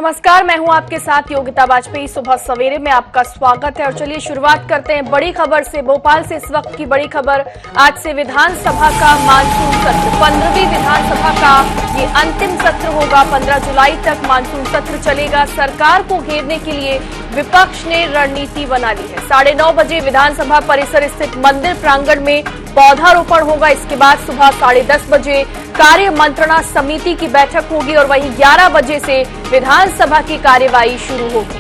नमस्कार, मैं हूं आपके साथ योगिता वाजपेयी। सुबह सवेरे में आपका स्वागत है और चलिए शुरुआत करते हैं बड़ी खबर से। भोपाल से इस वक्त की बड़ी खबर, आज से विधानसभा का मानसून सत्र, 15वीं विधानसभा का ये अंतिम सत्र होगा। 15 जुलाई तक मानसून सत्र चलेगा। सरकार को घेरने के लिए विपक्ष ने रणनीति बना ली है। 9:30 बजे विधानसभा परिसर स्थित मंदिर प्रांगण में पौधारोपण होगा। इसके बाद सुबह 10:30 बजे कार्य मंत्रणा समिति की बैठक होगी और वहीं 11 बजे से विधानसभा की कार्यवाही शुरू होगी।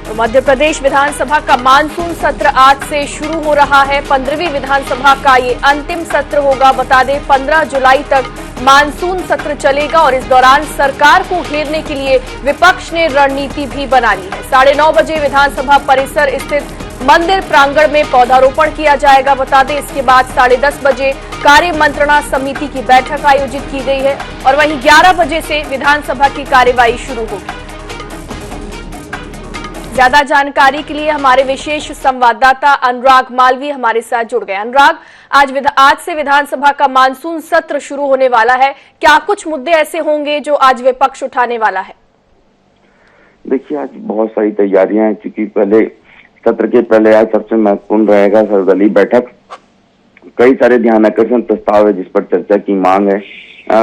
तो मध्य प्रदेश विधानसभा का मानसून सत्र आज से शुरू हो रहा है। 15वीं विधानसभा का ये अंतिम सत्र होगा। बता दें 15 जुलाई तक मानसून सत्र चलेगा और इस दौरान सरकार को घेरने के लिए विपक्ष ने रणनीति भी बना ली है। 9:30 बजे विधानसभा परिसर स्थित मंदिर प्रांगण में पौधारोपण किया जाएगा। बता दें इसके बाद 10:30 बजे कार्य मंत्रणा समिति की बैठक आयोजित की गई है और वहीं 11 बजे से विधानसभा की कार्यवाही शुरू होगी। ज्यादा जानकारी के लिए हमारे विशेष संवाददाता अनुराग मालवीय हमारे साथ जुड़ गए। अनुराग, आज से विधानसभा का मानसून सत्र शुरू होने वाला है। क्या कुछ मुद्दे ऐसे होंगे जो आज विपक्ष उठाने वाला है? देखिए, आज बहुत सारी तैयारियां हैं, क्योंकि पहले सत्र के पहले आज सबसे महत्वपूर्ण रहेगा सर्वदलीय बैठक। कई सारे ध्यान आकर्षण प्रस्ताव है जिस पर चर्चा की मांग है।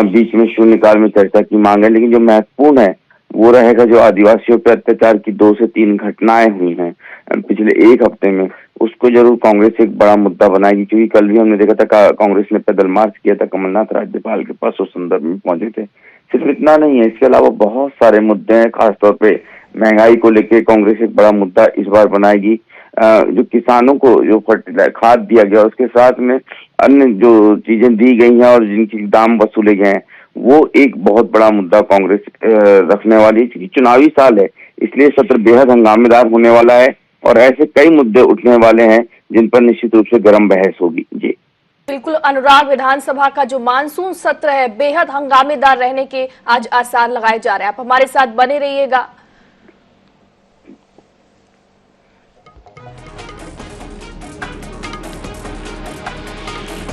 बीच में शून्यकाल में चर्चा की मांग है, लेकिन जो महत्वपूर्ण है वो रहेगा जो आदिवासियों पर अत्याचार की 2 से 3 घटनाएं हुई हैं पिछले एक हफ्ते में, उसको जरूर कांग्रेस एक बड़ा मुद्दा बनाएगी। क्योंकि कल भी हमने देखा था कांग्रेस ने पैदल मार्च किया था, कमलनाथ राज्यपाल के पास उस संदर्भ में पहुंचे थे। सिर्फ इतना नहीं है, इसके अलावा बहुत सारे मुद्दे हैं। खासतौर पे महंगाई को लेकर कांग्रेस एक बड़ा मुद्दा इस बार बनाएगी। जो किसानों को जो खाद दिया गया उसके साथ में अन्य जो चीजें दी गई हैं और जिनके दाम वसूले गए हैं, वो एक बहुत बड़ा मुद्दा कांग्रेस रखने वाली है। क्योंकि चुनावी साल है, इसलिए सत्र बेहद हंगामेदार होने वाला है और ऐसे कई मुद्दे उठने वाले हैं जिन पर निश्चित रूप से गर्म बहस होगी। जी बिल्कुल अनुराग, विधानसभा का जो मानसून सत्र है बेहद हंगामेदार रहने के आज आसार लगाए जा रहे हैं। आप हमारे साथ बने रहिएगा।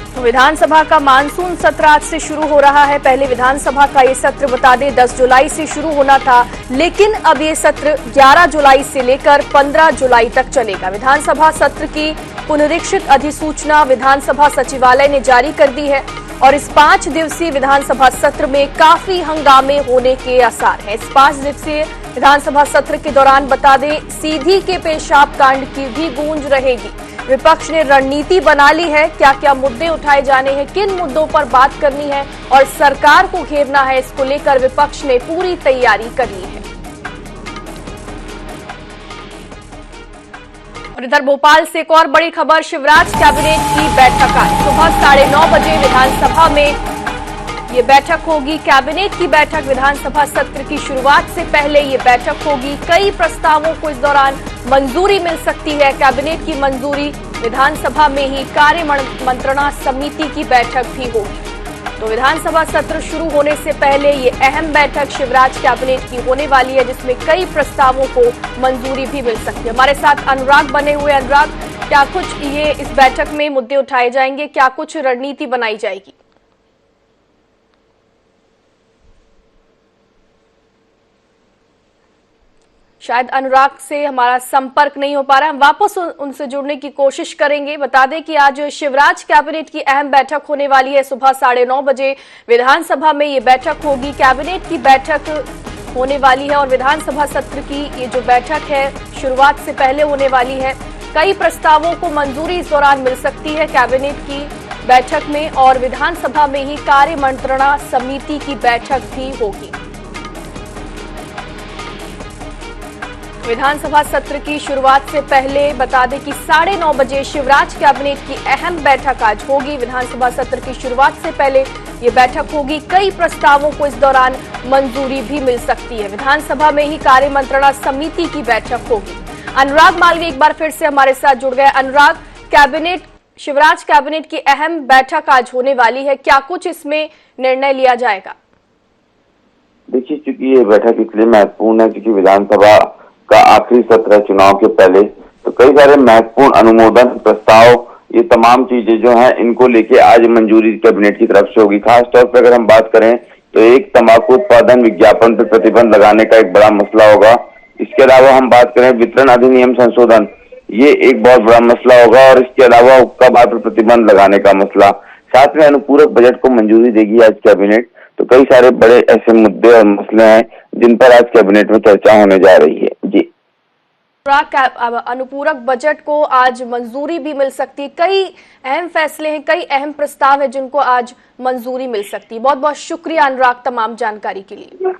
तो विधानसभा का मानसून सत्र आज से शुरू हो रहा है। पहले विधानसभा का ये सत्र बता दें 10 जुलाई से शुरू होना था, लेकिन अब ये सत्र 11 जुलाई से लेकर 15 जुलाई तक चलेगा। विधानसभा सत्र की पुनरीक्षित अधिसूचना विधानसभा सचिवालय ने जारी कर दी है और इस 5 दिवसीय विधानसभा सत्र में काफी हंगामे होने के आसार हैं। इस 5 दिवसीय विधानसभा सत्र के दौरान बता दें सीधी के पेशाब कांड की भी गूंज रहेगी। विपक्ष ने रणनीति बना ली है, क्या क्या मुद्दे उठाए जाने हैं, किन मुद्दों पर बात करनी है और सरकार को घेरना है, इसको लेकर विपक्ष ने पूरी तैयारी कर ली है। और इधर भोपाल से एक और बड़ी खबर, शिवराज कैबिनेट की बैठक आज सुबह 9:30 बजे विधानसभा में ये बैठक होगी। कैबिनेट की बैठक विधानसभा सत्र की शुरुआत से पहले ये बैठक होगी। कई प्रस्तावों को इस दौरान मंजूरी मिल सकती है। कैबिनेट की मंजूरी विधानसभा में ही कार्य मंत्रणा समिति की बैठक भी होगी। तो विधानसभा सत्र शुरू होने से पहले ये अहम बैठक शिवराज कैबिनेट की होने वाली है, जिसमें कई प्रस्तावों को मंजूरी भी मिल सकती है। हमारे साथ अनुराग बने हुए। अनुराग, क्या कुछ ये इस बैठक में मुद्दे उठाए जाएंगे, क्या कुछ रणनीति बनाई जाएगी? शायद अनुराग से हमारा संपर्क नहीं हो पा रहा है, हम वापस उनसे जुड़ने की कोशिश करेंगे। बता दें कि आज शिवराज कैबिनेट की अहम बैठक होने वाली है। सुबह 9:30 बजे विधानसभा में ये बैठक होगी। कैबिनेट की बैठक होने वाली है और विधानसभा सत्र की ये जो बैठक है शुरुआत से पहले होने वाली है। कई प्रस्तावों को मंजूरी इस दौरान मिल सकती है कैबिनेट की बैठक में और विधानसभा में ही कार्य मंत्रणा समिति की बैठक भी होगी। विधानसभा सत्र की शुरुआत से पहले बता दें कि 9:30 बजे शिवराज कैबिनेट की अहम बैठक आज होगी। विधानसभा सत्र की शुरुआत से पहले ये बैठक होगी। कई प्रस्तावों को इस दौरान मंजूरी भी मिल सकती है। विधानसभा में ही कार्य मंत्रणा समिति की बैठक होगी। अनुराग मालवीय एक बार फिर से हमारे साथ जुड़ गए। अनुराग, शिवराज कैबिनेट की अहम बैठक आज होने वाली है, क्या कुछ इसमें निर्णय लिया जाएगा? देखिए, चूंकि ये बैठक इसलिए महत्वपूर्ण है क्योंकि विधानसभा का आखिरी सत्र है चुनाव के पहले, तो कई सारे महत्वपूर्ण अनुमोदन प्रस्ताव, ये तमाम चीजें जो हैं इनको लेके आज मंजूरी कैबिनेट की तरफ से होगी। खास तौर पर अगर हम बात करें तो एक तंबाकू उत्पादन विज्ञापन पर प्रतिबंध लगाने का एक बड़ा मसला होगा। इसके अलावा हम बात करें वितरण अधिनियम संशोधन, ये एक बहुत बड़ा मसला होगा, और इसके अलावा हुक्का बार पर प्रतिबंध लगाने का मसला। साथ में अनुपूरक बजट को मंजूरी देगी आज कैबिनेट। तो कई सारे बड़े ऐसे मुद्दे और मसले हैं जिन पर आज कैबिनेट में चर्चा होने जा रही है। जी, अनुपूरक बजट को आज मंजूरी भी मिल सकती है। कई अहम फैसले हैं, कई अहम प्रस्ताव हैं जिनको आज मंजूरी मिल सकती है। बहुत बहुत शुक्रिया अनुराग तमाम जानकारी के लिए।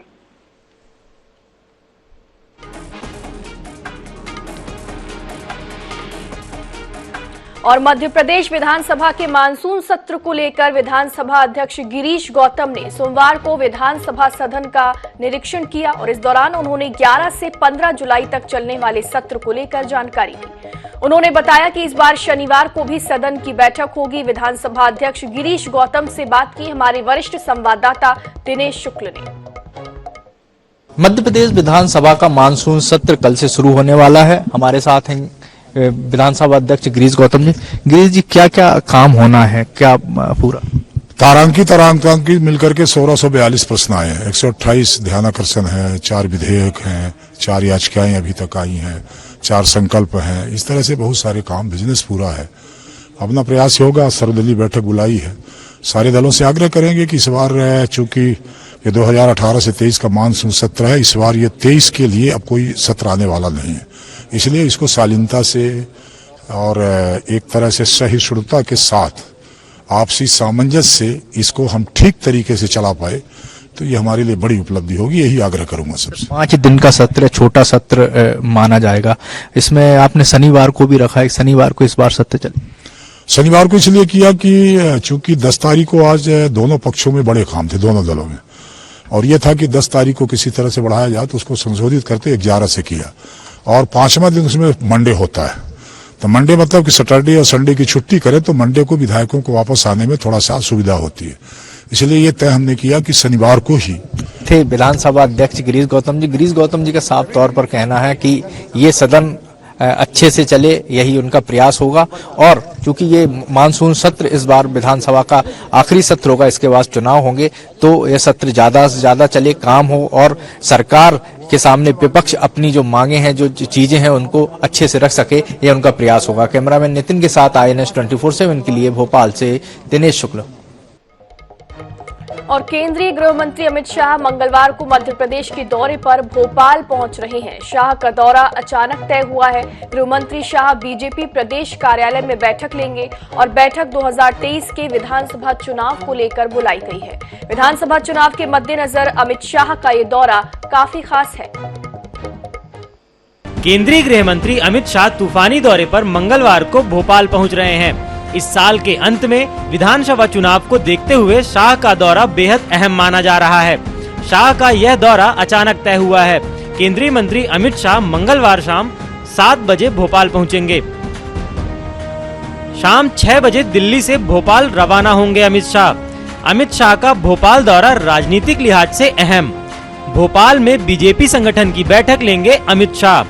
और मध्य प्रदेश विधानसभा के मानसून सत्र को लेकर विधानसभा अध्यक्ष गिरीश गौतम ने सोमवार को विधानसभा सदन का निरीक्षण किया और इस दौरान उन्होंने 11 से 15 जुलाई तक चलने वाले सत्र को लेकर जानकारी दी। उन्होंने बताया कि इस बार शनिवार को भी सदन की बैठक होगी। विधानसभा अध्यक्ष गिरीश गौतम से बात की हमारे वरिष्ठ संवाददाता दिनेश शुक्ल ने। मध्य प्रदेश विधानसभा का मानसून सत्र कल से शुरू होने वाला है। हमारे साथ हैं विधानसभा अध्यक्ष गिरीश गौतम जी। गिरीश जी, क्या क्या काम होना है, क्या पूरा तारांकित मिलकर के 1642 प्रश्न आए हैं, 128 ध्यानाकर्षण है, 4 विधेयक हैं, 4 याचिकाएं अभी तक आई हैं, 4 संकल्प हैं। इस तरह से बहुत सारे काम, बिजनेस पूरा है। अपना प्रयास होगा, सर्वदलीय बैठक बुलाई है। सारे दलों से आग्रह करेंगे कि इस बार चूंकि ये 2018 से 23 का मानसून सत्र है, इस बार ये 23 के लिए अब कोई सत्र आने वाला नहीं है, इसलिए इसको शालीनता से और एक तरह से सहिष्णुता के साथ आपसी सामंजस्य से इसको हम ठीक तरीके से चला पाए तो ये हमारे लिए बड़ी उपलब्धि होगी। यही आग्रह करूंगा सबसे। 5 दिन का सत्र, छोटा सत्र माना जाएगा। इसमें आपने शनिवार को भी रखा है, शनिवार को इस बार सत्र चले। शनिवार को इसलिए किया कि चूंकि 10 तारीख को आज दोनों पक्षों में बड़े काम थे, दोनों दलों में, और ये था कि 10 तारीख को किसी तरह से बढ़ाया जाए, तो उसको संशोधित करते 11 से किया। और 5वां दिन उसमें मंडे होता है, तो मंडे मतलब कि सैटरडे और संडे की छुट्टी करें तो मंडे को विधायकों को वापस आने में थोड़ा सा सुविधा होती है। इसलिए ये तय हमने किया कि शनिवार को ही थे विधानसभा अध्यक्ष गिरीश गौतम जी। गिरीश गौतम जी का साफ तौर पर कहना है कि ये सदन अच्छे से चले, यही उनका प्रयास होगा। और चूंकि ये मानसून सत्र इस बार विधानसभा का आखिरी सत्र होगा, इसके बाद चुनाव होंगे, तो यह सत्र ज्यादा से ज्यादा चले, काम हो और सरकार के सामने विपक्ष अपनी जो मांगे हैं, जो चीजें हैं, उनको अच्छे से रख सके, यह उनका प्रयास होगा। कैमरामैन नितिन के साथ INS 24/7 के लिए भोपाल से दिनेश शुक्ल। और केंद्रीय गृह मंत्री अमित शाह मंगलवार को मध्य प्रदेश के दौरे पर भोपाल पहुंच रहे हैं। शाह का दौरा अचानक तय हुआ है। गृह मंत्री शाह बीजेपी प्रदेश कार्यालय में बैठक लेंगे और बैठक 2023 के विधानसभा चुनाव को लेकर बुलाई गई है। विधानसभा चुनाव के मद्देनजर अमित शाह का ये दौरा काफी खास है। केंद्रीय गृह मंत्री अमित शाह तूफानी दौरे पर मंगलवार को भोपाल पहुंच रहे हैं। इस साल के अंत में विधानसभा चुनाव को देखते हुए शाह का दौरा बेहद अहम माना जा रहा है। शाह का यह दौरा अचानक तय हुआ है। केंद्रीय मंत्री अमित शाह मंगलवार शाम 7 बजे भोपाल पहुंचेंगे। शाम 6 बजे दिल्ली से भोपाल रवाना होंगे अमित शाह। अमित शाह का भोपाल दौरा राजनीतिक लिहाज से अहम। भोपाल में बीजेपी संगठन की बैठक लेंगे अमित शाह।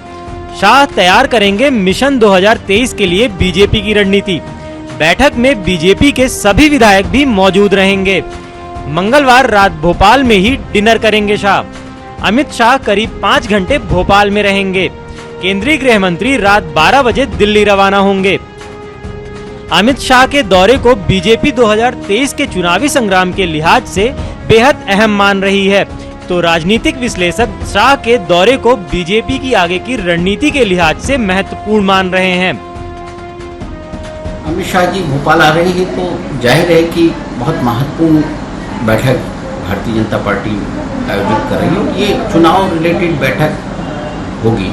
शाह तैयार करेंगे मिशन 2023 के लिए बीजेपी की रणनीति। बैठक में बीजेपी के सभी विधायक भी मौजूद रहेंगे। मंगलवार रात भोपाल में ही डिनर करेंगे शाह। अमित शाह करीब 5 घंटे भोपाल में रहेंगे। केंद्रीय गृह मंत्री रात 12 बजे दिल्ली रवाना होंगे। अमित शाह के दौरे को बीजेपी 2023 के चुनावी संग्राम के लिहाज से बेहद अहम मान रही है, तो राजनीतिक विश्लेषक शाह के दौरे को बीजेपी की आगे की रणनीति के लिहाज से महत्वपूर्ण मान रहे हैं। अमित शाह जी भोपाल आ रहे हैं तो जाहिर है कि बहुत महत्वपूर्ण बैठक भारतीय जनता पार्टी आयोजित कर रही है। ये चुनाव रिलेटेड बैठक होगी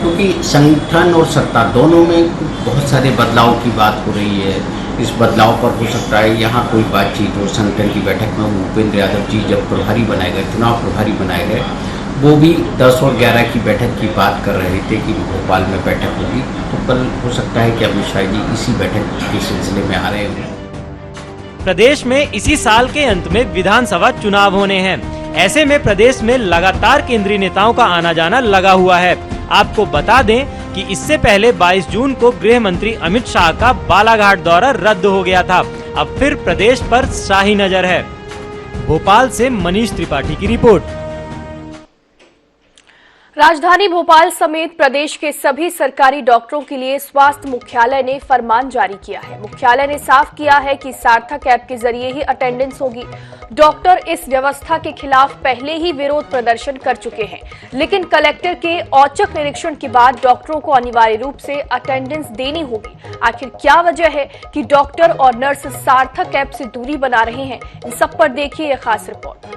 क्योंकि संगठन और सत्ता दोनों में बहुत सारे बदलाव की बात हो रही है। इस बदलाव पर हो सकता है यहाँ कोई बातचीत हो। संगठन की बैठक में भूपेंद्र यादव जी जब प्रभारी बनाए गए, चुनाव प्रभारी बनाए गए, वो भी 10 और 11 की बैठक की बात कर रहे थे कि भोपाल में बैठक होगी। तो कल हो सकता है कि अमित शाह जी इसी बैठक के सिलसिले में आ रहे हों। प्रदेश में इसी साल के अंत में विधानसभा चुनाव होने हैं। ऐसे में प्रदेश में लगातार केंद्रीय नेताओं का आना जाना लगा हुआ है। आपको बता दें कि इससे पहले 22 जून को गृह मंत्री अमित शाह का बालाघाट दौरा रद्द हो गया था। अब फिर प्रदेश पर शाही नजर है। भोपाल से मनीष त्रिपाठी की रिपोर्ट। राजधानी भोपाल समेत प्रदेश के सभी सरकारी डॉक्टरों के लिए स्वास्थ्य मुख्यालय ने फरमान जारी किया है। मुख्यालय ने साफ किया है कि सार्थक ऐप के जरिए ही अटेंडेंस होगी। डॉक्टर इस व्यवस्था के खिलाफ पहले ही विरोध प्रदर्शन कर चुके हैं, लेकिन कलेक्टर के औचक निरीक्षण के बाद डॉक्टरों को अनिवार्य रूप से अटेंडेंस देनी होगी। आखिर क्या वजह है कि डॉक्टर और नर्स सार्थक ऐप से दूरी बना रहे हैं? इन सब पर देखिए यह खास रिपोर्ट।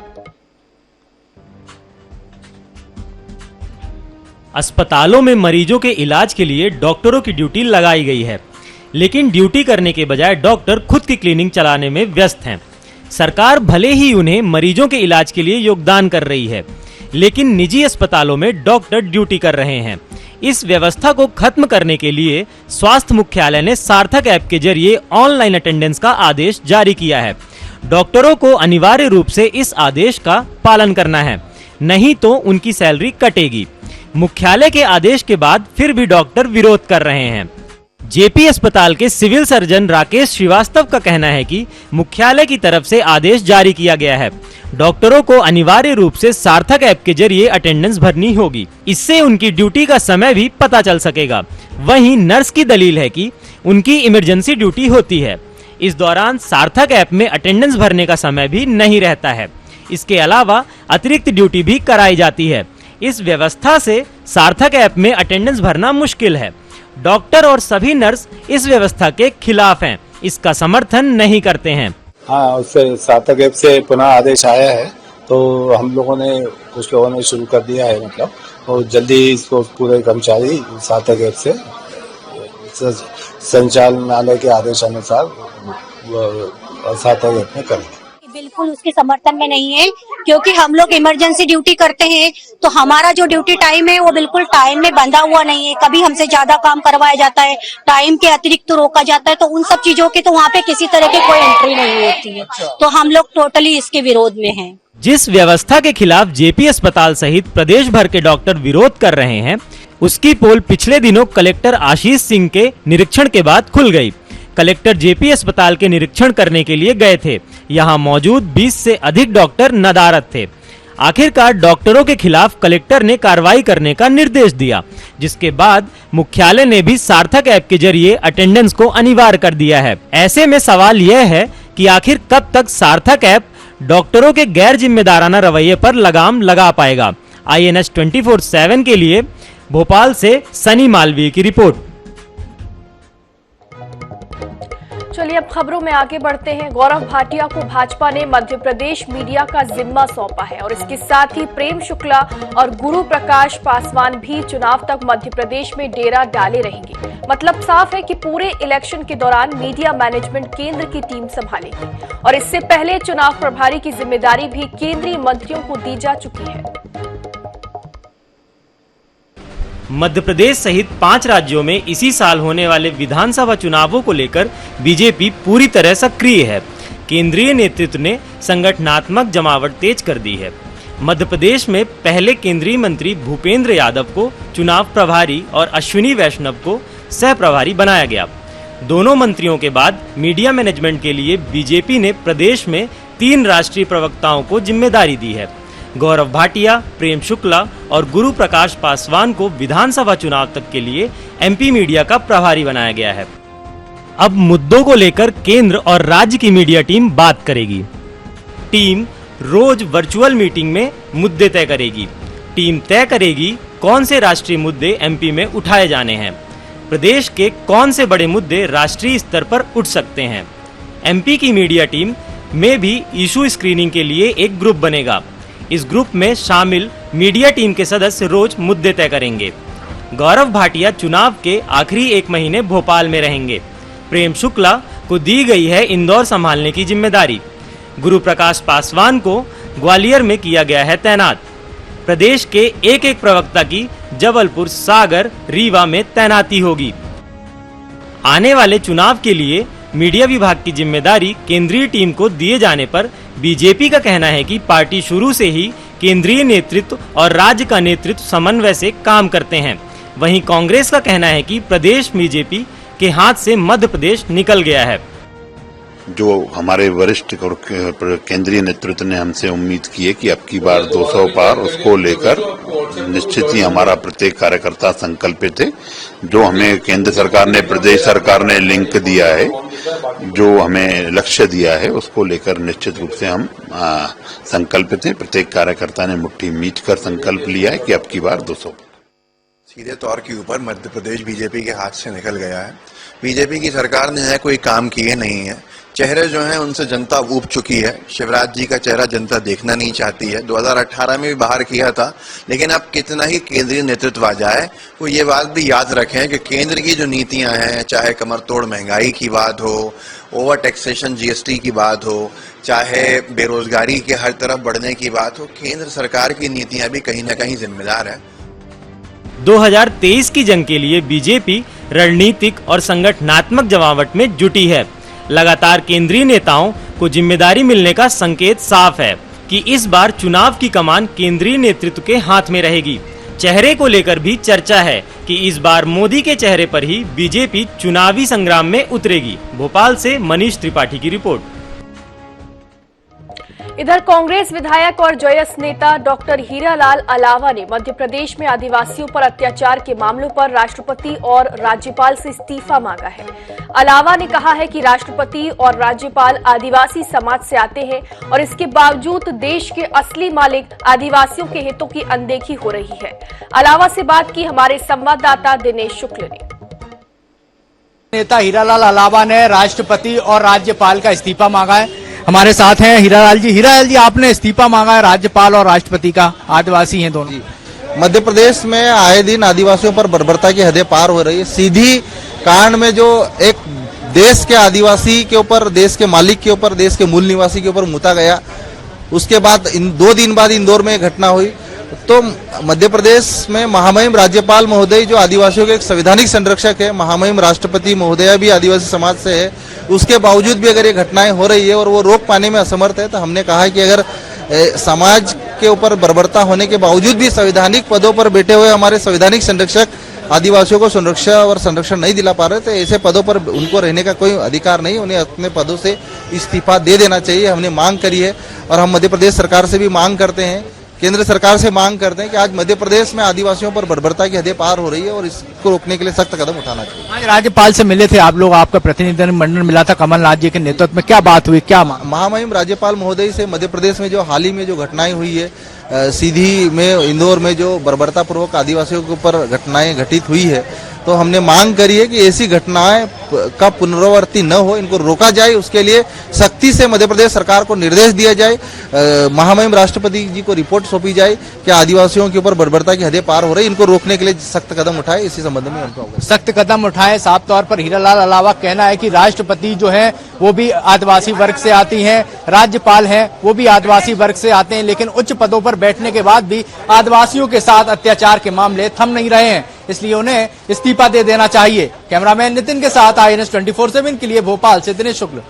अस्पतालों में मरीजों के इलाज के लिए डॉक्टरों की ड्यूटी लगाई गई है, लेकिन ड्यूटी करने के बजाय डॉक्टर खुद की क्लिनिक चलाने में व्यस्त हैं। सरकार भले ही उन्हें मरीजों के इलाज के लिए योगदान कर रही है, लेकिन निजी अस्पतालों में डॉक्टर ड्यूटी कर रहे हैं। इस व्यवस्था को खत्म करने के लिए स्वास्थ्य मुख्यालय ने सार्थक ऐप के जरिए ऑनलाइन अटेंडेंस का आदेश जारी किया है। डॉक्टरों को अनिवार्य रूप से इस आदेश का पालन करना है, नहीं तो उनकी सैलरी कटेगी। मुख्यालय के आदेश के बाद फिर भी डॉक्टर विरोध कर रहे हैं। जेपी अस्पताल के सिविल सर्जन राकेश श्रीवास्तव का कहना है कि मुख्यालय की तरफ से आदेश जारी किया गया है। डॉक्टरों को अनिवार्य रूप से सार्थक ऐप के जरिए अटेंडेंस भरनी होगी। इससे उनकी ड्यूटी का समय भी पता चल सकेगा। वहीं नर्स की दलील है कि उनकी इमरजेंसी ड्यूटी होती है। इस दौरान सार्थक ऐप में अटेंडेंस भरने का समय भी नहीं रहता है। इसके अलावा अतिरिक्त ड्यूटी भी कराई जाती है। इस व्यवस्था से सार्थक ऐप में अटेंडेंस भरना मुश्किल है। डॉक्टर और सभी नर्स इस व्यवस्था के खिलाफ हैं, इसका समर्थन नहीं करते हैं। हाँ, उससे सार्थक ऐप से पुनः आदेश आया है, तो हम लोगों ने कुछ लोगों ने शुरू कर दिया है, मतलब और जल्दी इसको पूरे कर्मचारी सार्थक ऐप से संचालनालय के आदेश अनुसार सार्थक ऐप में करेंगे। बिल्कुल उसके समर्थन में नहीं है, क्योंकि हम लोग इमरजेंसी ड्यूटी करते हैं, तो हमारा जो ड्यूटी टाइम है वो बिल्कुल टाइम में बंधा हुआ नहीं है। कभी हमसे ज्यादा काम करवाया जाता है, टाइम के अतिरिक्त रोका जाता है, तो उन सब चीजों की तो वहाँ पे किसी तरह की कोई एंट्री नहीं होती है। तो हम लोग टोटली इसके विरोध में हैं। जिस व्यवस्था के खिलाफ जेपी अस्पताल सहित प्रदेश भर के डॉक्टर विरोध कर रहे हैं, उसकी पोल पिछले दिनों कलेक्टर आशीष सिंह के निरीक्षण के बाद खुल गई। कलेक्टर जेपी अस्पताल के निरीक्षण करने के लिए गए थे। यहाँ मौजूद 20 से अधिक डॉक्टर नदारद थे। आखिरकार डॉक्टरों के खिलाफ कलेक्टर ने कार्रवाई करने का निर्देश दिया, जिसके बाद मुख्यालय ने भी सार्थक ऐप के जरिए अटेंडेंस को अनिवार्य कर दिया है। ऐसे में सवाल यह है कि आखिर कब तक सार्थक ऐप डॉक्टरों के गैर जिम्मेदाराना रवैये पर लगाम लगा पाएगा। INS 24/7 के लिए भोपाल से सनी मालवीय की रिपोर्ट। चलिए अब खबरों में आगे बढ़ते हैं। गौरव भाटिया को भाजपा ने मध्य प्रदेश मीडिया का जिम्मा सौंपा है और इसके साथ ही प्रेम शुक्ला और गुरु प्रकाश पासवान भी चुनाव तक मध्य प्रदेश में डेरा डाले रहेंगे। मतलब साफ है कि पूरे इलेक्शन के दौरान मीडिया मैनेजमेंट केंद्र की टीम संभालेगी और इससे पहले चुनाव प्रभारी की जिम्मेदारी भी केंद्रीय मंत्रियों को दी जा चुकी है। मध्य प्रदेश सहित 5 राज्यों में इसी साल होने वाले विधानसभा चुनावों को लेकर बीजेपी पूरी तरह सक्रिय है। केंद्रीय नेतृत्व ने संगठनात्मक जमावट तेज कर दी है। मध्य प्रदेश में पहले केंद्रीय मंत्री भूपेंद्र यादव को चुनाव प्रभारी और अश्विनी वैष्णव को सह प्रभारी बनाया गया। दोनों मंत्रियों के बाद मीडिया मैनेजमेंट के लिए बीजेपी ने प्रदेश में 3 राष्ट्रीय प्रवक्ताओं को जिम्मेदारी दी है। गौरव भाटिया, प्रेम शुक्ला और गुरु प्रकाश पासवान को विधानसभा चुनाव तक के लिए MP मीडिया का प्रभारी बनाया गया है। अब मुद्दों को लेकर केंद्र और राज्य की मीडिया टीम बात करेगी। टीम रोज वर्चुअल मीटिंग में मुद्दे तय करेगी। टीम तय करेगी कौन से राष्ट्रीय मुद्दे MP में उठाए जाने हैं, प्रदेश के कौन से बड़े मुद्दे राष्ट्रीय स्तर पर उठ सकते हैं। MP की मीडिया टीम में भी इशू स्क्रीनिंग के लिए एक ग्रुप बनेगा। इस ग्रुप में शामिल मीडिया टीम के सदस्य रोज मुद्दे तय करेंगे। गौरव भाटिया चुनाव के आखिरी 1 महीने भोपाल में रहेंगे। प्रेम शुक्ला को दी गई है इंदौर संभालने की जिम्मेदारी। गुरु प्रकाश पासवान को ग्वालियर में किया गया है तैनात। प्रदेश के एक प्रवक्ता की जबलपुर, सागर, रीवा में तैनाती होगी। आने वाले चुनाव के लिए मीडिया विभाग की जिम्मेदारी केंद्रीय टीम को दिए जाने पर बीजेपी का कहना है कि पार्टी शुरू से ही केंद्रीय नेतृत्व और राज्य का नेतृत्व समन्वय से काम करते हैं। वहीं कांग्रेस का कहना है कि प्रदेश बीजेपी के हाथ से मध्य प्रदेश निकल गया है। जो हमारे वरिष्ठ और केंद्रीय नेतृत्व ने हमसे उम्मीद की है कि अब की बार 200 पार, उसको लेकर निश्चित ही हमारा प्रत्येक कार्यकर्ता संकल्पित है। जो हमें केंद्र सरकार ने, प्रदेश सरकार ने लिंक दिया है, जो हमें लक्ष्य दिया है, उसको लेकर निश्चित रूप से हम संकल्पित हैं। प्रत्येक कार्यकर्ता ने मुट्ठी मींच कर संकल्प लिया है कि अब की बार 200। सीधे तौर के ऊपर मध्य प्रदेश बीजेपी के हाथ से निकल गया है। बीजेपी की सरकार ने है कोई काम किए नहीं है। चेहरे जो हैं उनसे जनता ऊब चुकी है। शिवराज जी का चेहरा जनता देखना नहीं चाहती है। 2018 में भी बाहर किया था, लेकिन अब कितना ही केंद्रीय नेतृत्व आ जाए, वो ये बात भी याद रखें कि केंद्र की जो नीतियां हैं, चाहे कमर तोड़ महंगाई की बात हो, ओवर टैक्सेशन जीएसटी की बात हो, चाहे बेरोजगारी के हर तरफ बढ़ने की बात हो, केंद्र सरकार की नीतियां भी कहीं ना कहीं जिम्मेदार है। 2023 की जंग के लिए बीजेपी रणनीतिक और संगठनात्मक जमावट में जुटी है। लगातार केंद्रीय नेताओं को जिम्मेदारी मिलने का संकेत साफ है कि इस बार चुनाव की कमान केंद्रीय नेतृत्व के हाथ में रहेगी। चेहरे को लेकर भी चर्चा है कि इस बार मोदी के चेहरे पर ही बीजेपी चुनावी संग्राम में उतरेगी। भोपाल से मनीष त्रिपाठी की रिपोर्ट। इधर कांग्रेस विधायक और जयस नेता डॉक्टर हीरालाल अलावा ने मध्य प्रदेश में आदिवासियों पर अत्याचार के मामलों पर राष्ट्रपति और राज्यपाल से इस्तीफा मांगा है। अलावा ने कहा है कि राष्ट्रपति और राज्यपाल आदिवासी समाज से आते हैं और इसके बावजूद देश के असली मालिक आदिवासियों के हितों की अनदेखी हो रही है। अलावा से बात की हमारे संवाददाता दिनेश शुक्ल ने। नेता हीरालाल अलावा ने राष्ट्रपति और राज्यपाल का इस्तीफा मांगा है। हमारे साथ हैं हीरालाल जी। हीरालाल जी, आपने इस्तीफा मांगा है राज्यपाल और राष्ट्रपति का, आदिवासी हैं दोनों। मध्य प्रदेश में आए दिन आदिवासियों पर बर्बरता की हदें पार हो रही है। सीधी कांड में जो एक देश के आदिवासी के ऊपर, देश के मालिक के ऊपर, देश के मूल निवासी के ऊपर मुता गया, उसके बाद 2 दिन बाद इंदौर में घटना हुई। तो मध्य प्रदेश में महामहिम राज्यपाल महोदय जो आदिवासियों के एक संवैधानिक संरक्षक है, महामहिम राष्ट्रपति महोदया भी आदिवासी समाज से है, उसके बावजूद भी अगर ये घटनाएं हो रही है और वो रोक पाने में असमर्थ है, तो हमने कहा है कि अगर समाज के ऊपर बर्बरता होने के बावजूद भी संवैधानिक पदों पर बैठे हुए हमारे संवैधानिक संरक्षक आदिवासियों को सुरक्षा और संरक्षण नहीं दिला पा रहे, तो ऐसे पदों पर उनको रहने का कोई अधिकार नहीं, उन्हें अपने पदों से इस्तीफा दे देना चाहिए। हमने मांग करी है और हम मध्य प्रदेश सरकार से भी मांग करते हैं, केंद्र सरकार से मांग करते हैं कि आज मध्य प्रदेश में आदिवासियों पर बर्बरता की हदें पार हो रही है और इसको रोकने के लिए सख्त कदम उठाना चाहिए। आज राज्यपाल से मिले थे आप लोग, आपका प्रतिनिधिमंडल मिला था कमलनाथ जी के नेतृत्व में, क्या बात हुई, क्या महामहिम राज्यपाल महोदय से मध्य प्रदेश में जो हाल ही में जो घटनाएं हुई है, सीधी में इंदौर में जो बर्बरता पूर्वक आदिवासियों के ऊपर घटनाएं घटित हुई है, तो हमने मांग करी है कि ऐसी घटनाएं का पुनरावृत्ति न हो, इनको रोका जाए। उसके लिए सख्ती से मध्य प्रदेश सरकार को निर्देश दिया जाए, महामहिम राष्ट्रपति जी को रिपोर्ट सौंपी जाए कि आदिवासियों के ऊपर बर्बरता की हदें पार हो रही, इनको रोकने के लिए सख्त कदम उठाए। इसी संबंध में उनको सख्त कदम उठाए। साफ तौर पर हीरालाल अलावा कहना है कि राष्ट्रपति जो है वो भी आदिवासी वर्ग से आती हैं, राज्यपाल हैं वो भी आदिवासी वर्ग से आते हैं, लेकिन उच्च पदों पर बैठने के बाद भी आदिवासियों के साथ अत्याचार के मामले थम नहीं रहे हैं, इसलिए उन्हें इस्तीफा दे देना चाहिए। कैमरामैन नितिन के साथ INS 24/7 के लिए भोपाल से दिनेश शुक्ल।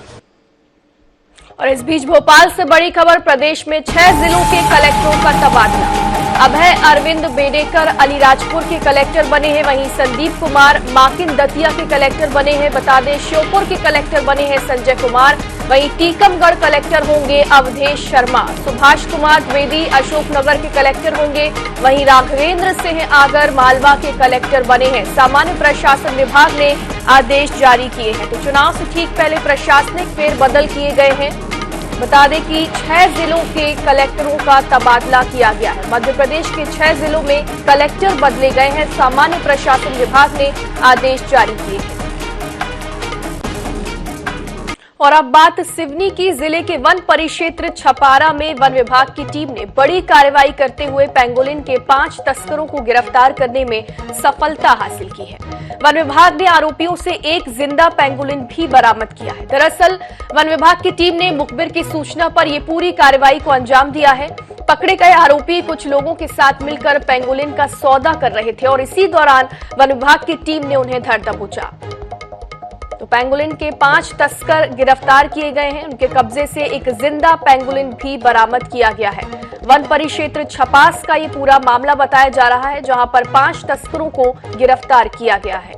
और इस बीच भोपाल से बड़ी खबर, प्रदेश में 6 जिलों के कलेक्टरों का तबादला। अभय अरविंद बेडेकर अलीराजपुर के कलेक्टर बने हैं, वहीं संदीप कुमार माकिन दतिया के कलेक्टर बने हैं। बता दें श्योपुर के कलेक्टर बने हैं संजय कुमार, वहीं टीकमगढ़ कलेक्टर होंगे अवधेश शर्मा। सुभाष कुमार द्विवेदी अशोकनगर के कलेक्टर होंगे, वहीं राघवेंद्र सिंह आगर मालवा के कलेक्टर बने हैं। सामान्य प्रशासन विभाग ने आदेश जारी किए हैं। तो चुनाव से ठीक पहले प्रशासनिक फेरबदल किए गए हैं। बता दें कि 6 जिलों के कलेक्टरों का तबादला किया गया है। मध्य प्रदेश के 6 जिलों में कलेक्टर बदले गए हैं। सामान्य प्रशासन विभाग ने आदेश जारी किए हैं। और अब बात सिवनी की। जिले के वन परिक्षेत्र छपारा में वन विभाग की टीम ने बड़ी कार्रवाई करते हुए पेंगोलिन के 5 तस्करों को गिरफ्तार करने में सफलता हासिल की है। वन विभाग ने आरोपियों से एक जिंदा पेंगोलिन भी बरामद किया है। दरअसल वन विभाग की टीम ने मुखबिर की सूचना पर यह पूरी कार्रवाई को अंजाम दिया है। पकड़े गए आरोपी कुछ लोगों के साथ मिलकर पेंगोलिन का सौदा कर रहे थे और इसी दौरान वन विभाग की टीम ने उन्हें धर दबोचा। तो पेंगोलिन के 5 तस्कर गिरफ्तार किए गए हैं। उनके कब्जे से एक जिंदा पेंगोलिन भी बरामद किया गया है। वन परिक्षेत्र छपास का ये पूरा मामला बताया जा रहा है, जहां पर 5 तस्करों को गिरफ्तार किया गया है।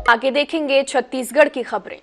आगे देखेंगे छत्तीसगढ़ की खबरें।